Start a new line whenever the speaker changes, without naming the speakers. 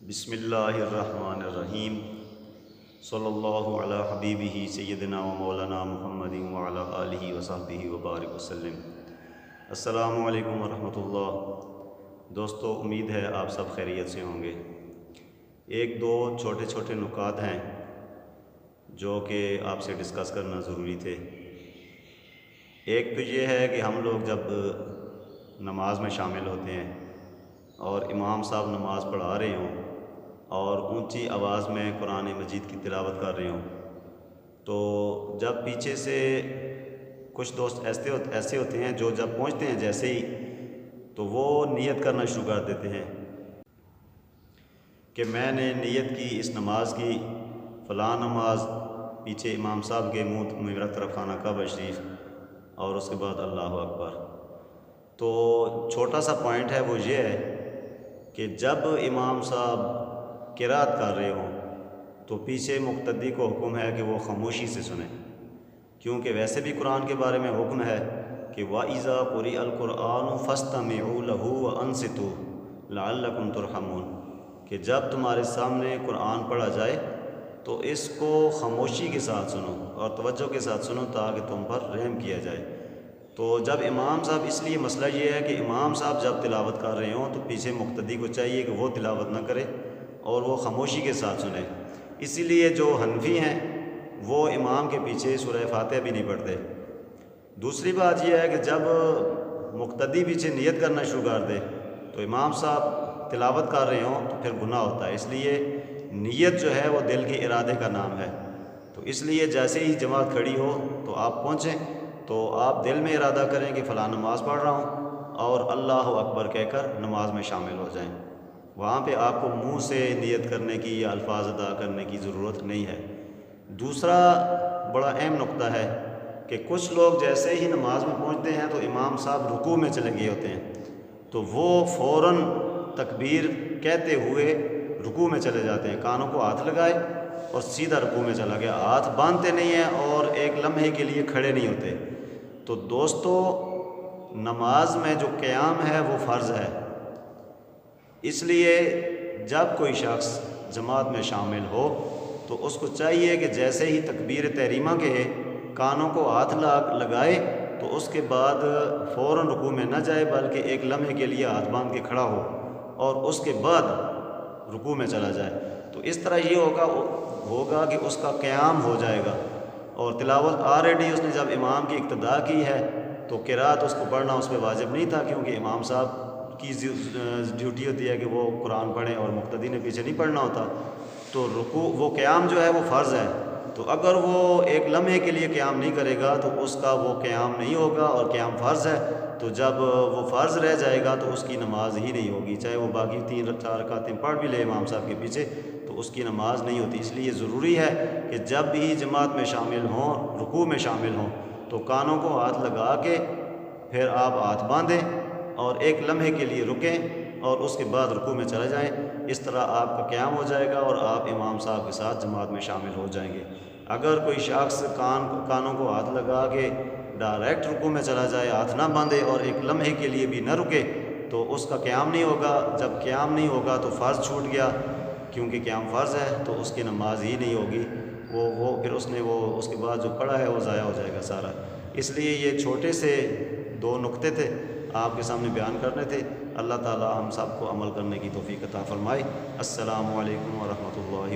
بسم اللہ الرحمن الرحیم صلی اللہ علی حبیبہ سیدنا و مولانا محمد وعلی آلہ وصحبہ وبارک وسلم۔ السلام علیکم ورحمۃ اللہ۔ دوستو، امید ہے آپ سب خیریت سے ہوں گے۔ ایک دو چھوٹے چھوٹے نکات ہیں جو کہ آپ سے ڈسکس کرنا ضروری تھے۔ ایک تو یہ ہے کہ ہم لوگ جب نماز میں شامل ہوتے ہیں اور امام صاحب نماز پڑھا رہے ہوں اور اونچی آواز میں قرآن مجید کی تلاوت کر رہے ہوں، تو جب پیچھے سے کچھ دوست ایسے ہوتے ہیں جو جب پہنچتے ہیں جیسے ہی تو وہ نیت کرنا شروع کر دیتے ہیں کہ میں نے نیت کی اس نماز کی، فلاں نماز، پیچھے امام صاحب کے منہ میرا طرف خانہ کعبہ شریف، اور اس کے بعد اللہ اکبر۔ تو چھوٹا سا پوائنٹ ہے، وہ یہ ہے کہ جب امام صاحب قرات کر رہے ہوں تو پیچھے مقتدی کو حکم ہے کہ وہ خاموشی سے سنیں، کیونکہ ویسے بھی قرآن کے بارے میں حکم ہے کہ وَإِذَا قُرِئَ الْقُرْآنُ فَاسْتَمِعُوا لَهُ وَأَنصِتُوا لَعَلَّكُمْ تُرْحَمُونَ، کہ جب تمہارے سامنے قرآن پڑھا جائے تو اس کو خاموشی کے ساتھ سنو اور توجہ کے ساتھ سنو تاکہ تم پر رحم کیا جائے۔ تو جب امام صاحب، اس لیے مسئلہ یہ ہے کہ امام صاحب جب تلاوت کر رہے ہوں تو پیچھے مقتدی کو چاہیے کہ وہ تلاوت نہ کرے اور وہ خاموشی کے ساتھ سنیں۔ اسی لیے جو حنفی ہیں وہ امام کے پیچھے سورہ فاتحہ بھی نہیں پڑھتے۔ دوسری بات یہ ہے کہ جب مقتدی پیچھے نیت کرنا شروع کر دے تو امام صاحب تلاوت کر رہے ہوں تو پھر گناہ ہوتا ہے، اس لیے نیت جو ہے وہ دل کے ارادے کا نام ہے۔ تو اس لیے جیسے ہی جماعت کھڑی ہو تو آپ پہنچیں تو آپ دل میں ارادہ کریں کہ فلاں نماز پڑھ رہا ہوں اور اللہ اکبر کہہ کر نماز میں شامل ہو جائیں۔ وہاں پہ آپ کو منہ سے نیت کرنے کی یا الفاظ ادا کرنے کی ضرورت نہیں ہے۔ دوسرا بڑا اہم نقطہ ہے کہ کچھ لوگ جیسے ہی نماز میں پہنچتے ہیں تو امام صاحب رکوع میں چلے گئے ہوتے ہیں، تو وہ فوراً تکبیر کہتے ہوئے رکوع میں چلے جاتے ہیں، کانوں کو ہاتھ لگائے اور سیدھا رکوع میں چلا گیا، ہاتھ باندھتے نہیں ہیں اور ایک لمحے کے لیے کھڑے نہیں ہوتے۔ تو دوستو، نماز میں جو قیام ہے وہ فرض ہے، اس لیے جب کوئی شخص جماعت میں شامل ہو تو اس کو چاہیے کہ جیسے ہی تکبیر تحریمہ کہے، کانوں کو ہاتھ لگائے تو اس کے بعد فوراً رکوع میں نہ جائے بلکہ ایک لمحے کے لیے ہاتھ باندھ کے کھڑا ہو اور اس کے بعد رکوع میں چلا جائے۔ تو اس طرح یہ ہوگا کہ اس کا قیام ہو جائے گا، اور تلاوت آلریڈی اس نے جب امام کی اقتداء کی ہے تو قرات اس کو پڑھنا اس پہ واجب نہیں تھا، کیونکہ امام صاحب کی ڈیوٹی ہوتی ہے کہ وہ قرآن پڑھیں اور مقتدی نے پیچھے نہیں پڑھنا ہوتا۔ تو رکوع، وہ قیام جو ہے وہ فرض ہے، تو اگر وہ ایک لمحے کے لیے قیام نہیں کرے گا تو اس کا وہ قیام نہیں ہوگا، اور قیام فرض ہے، تو جب وہ فرض رہ جائے گا تو اس کی نماز ہی نہیں ہوگی، چاہے وہ باقی 3-4 رکعتیں پڑھ بھی لے امام صاحب کے پیچھے تو اس کی نماز نہیں ہوتی۔ اس لیے ضروری ہے کہ جب بھی جماعت میں شامل ہوں، رکوع میں شامل ہوں، تو کانوں کو ہاتھ لگا کے پھر آپ ہاتھ باندھیں اور ایک لمحے کے لیے رکیں اور اس کے بعد رکوع میں چلے جائیں۔ اس طرح آپ کا قیام ہو جائے گا اور آپ امام صاحب کے ساتھ جماعت میں شامل ہو جائیں گے۔ اگر کوئی شخص کانوں کو ہاتھ لگا کے ڈائریکٹ رکوع میں چلا جائے، ہاتھ نہ باندھے اور ایک لمحے کے لیے بھی نہ رکے، تو اس کا قیام نہیں ہوگا۔ جب قیام نہیں ہوگا تو فرض چھوٹ گیا، کیونکہ قیام فرض ہے تو اس کی نماز ہی نہیں ہوگی، پھر اس کے بعد جو پڑھا ہے وہ ضائع ہو جائے گا سارا۔ اس لیے یہ چھوٹے سے 2 نقطے تھے، آپ کے سامنے بیان کرنے تھے۔ اللہ تعالی ہم سب کو عمل کرنے کی توفیق عطا فرمائے۔ السلام علیکم ورحمۃ اللہ۔